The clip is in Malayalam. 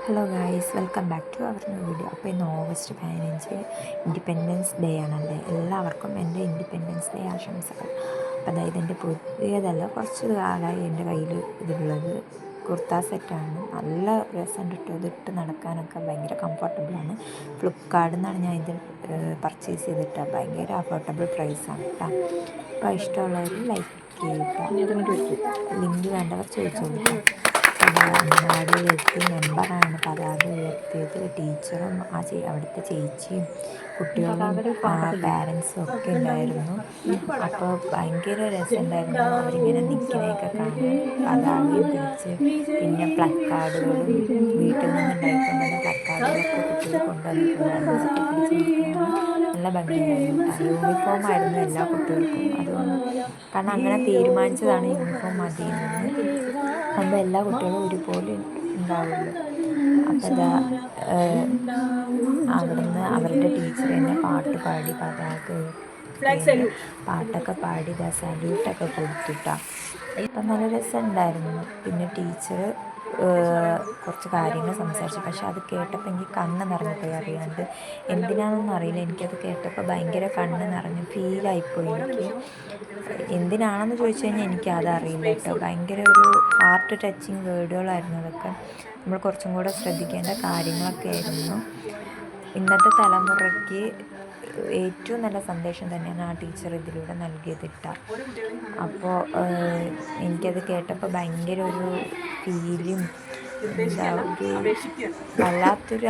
Hello guys, welcome back to our new video. അപ്പോൾ ഇന്ന് ഓഗസ്റ്റ് 15 ഇൻഡിപെൻഡൻസ് ഡേ ആണല്ലേ. എല്ലാവർക്കും എൻ്റെ ഇൻഡിപെൻഡൻസ് ഡേ ആശംസകൾ. അപ്പോൾ അതായത് എൻ്റെ പുതിയതല്ല, കുറച്ച് കാലമായി എൻ്റെ കയ്യിൽ ഇതുള്ളത് കുർത്ത സെറ്റാണ്. നല്ല രസമുണ്ട് കേട്ടോ. ഇതിട്ട് നടക്കാനൊക്കെ ഭയങ്കര കംഫർട്ടബിളാണ്. ഫ്ലിപ്കാർട്ടിൽ നിന്നാണ് ഞാൻ ഇത് പർച്ചേസ് ചെയ്തിട്ട്. ഭയങ്കര അഫോർഡബിൾ പ്രൈസാണ് കേട്ടോ. അപ്പോൾ ഇഷ്ടമുള്ളവർ ലൈക്ക് ചെയ്യുക. ലിങ്ക് വേണ്ടവർ ചോദിച്ചോളൂ. അംഗനവാടിയിലെത്തി മെമ്പറാണ് പതാക ഉയർത്തിയത്. ടീച്ചറും അവിടുത്തെ ചേച്ചിയും കുട്ടികളും പാരൻസും ഒക്കെ ഉണ്ടായിരുന്നു. അപ്പോൾ ഭയങ്കര രസമുണ്ടായിരുന്നു അവരിങ്ങനെ നിൽക്കുന്നതൊക്കെ കാണാൻ. പതാകയും പിടിച്ച് പിന്നെ പ്ലക്കാർഡുകളും വീട്ടിൽ നിന്ന് ഉണ്ടായിക്കൊണ്ടുവന്ന പ്ലക്കാർഡുകളൊക്കെ കുട്ടികൾ കൊണ്ടുവന്നിട്ടുണ്ടായിരുന്നു. അതൊക്കെ പിടിച്ച് നിൽക്കാനാണ് നല്ല ഭംഗിയുണ്ടായിരുന്നു. യൂണിഫോം ആയിരുന്നു എല്ലാ കുട്ടികൾക്കും. അതുകൊണ്ട് കാരണം അങ്ങനെ തീരുമാനിച്ചതാണ് യൂണിഫോം മതിയെന്ന്. അപ്പോൾ എല്ലാ കുട്ടികളും ഒരുപോലെ ഉണ്ടാവുള്ളൂ. അപ്പോൾ അതാ അവിടുന്ന് അവരുടെ ടീച്ചർ തന്നെ പാട്ട് പാടി പതാക പാട്ടൊക്കെ പാടി ഇതാ സല്യൂട്ടൊക്കെ കൊടുത്തിട്ടാ. അപ്പം നല്ല രസമുണ്ടായിരുന്നു. പിന്നെ ടീച്ചർ കുറച്ച് കാര്യങ്ങൾ സംസാരിച്ചു. പക്ഷെ അത് കേട്ടപ്പോൾ എനിക്ക് കണ്ണ് നിറഞ്ഞിപ്പോയി. അറിയാണ്ട് എന്തിനാണെന്നൊന്നും അറിയില്ല. എനിക്കത് കേട്ടപ്പോൾ ഭയങ്കര കണ്ണ് നിറഞ്ഞു ഫീലായിപ്പോയി. എനിക്ക് എന്തിനാണെന്ന് ചോദിച്ചു കഴിഞ്ഞാൽ എനിക്കതറിയില്ല കേട്ടോ. ഭയങ്കര ഒരു ഹാർട്ട് ടച്ചിങ് വേർഡുകളായിരുന്നു അതൊക്കെ. നമ്മൾ കുറച്ചും കൂടെ ശ്രദ്ധിക്കേണ്ട കാര്യങ്ങളൊക്കെ ആയിരുന്നു. ഇന്നത്തെ തലമുറയ്ക്ക് ഏറ്റവും നല്ല സന്ദേശം തന്നെയാണ് ആ ടീച്ചർ ഇതിലൂടെ നൽകിയതിട്ട. അപ്പോൾ എനിക്കത് കേട്ടപ്പോൾ ഭയങ്കര ഒരു ഫീലും എന്താ ഒരു വല്ലാത്തൊരു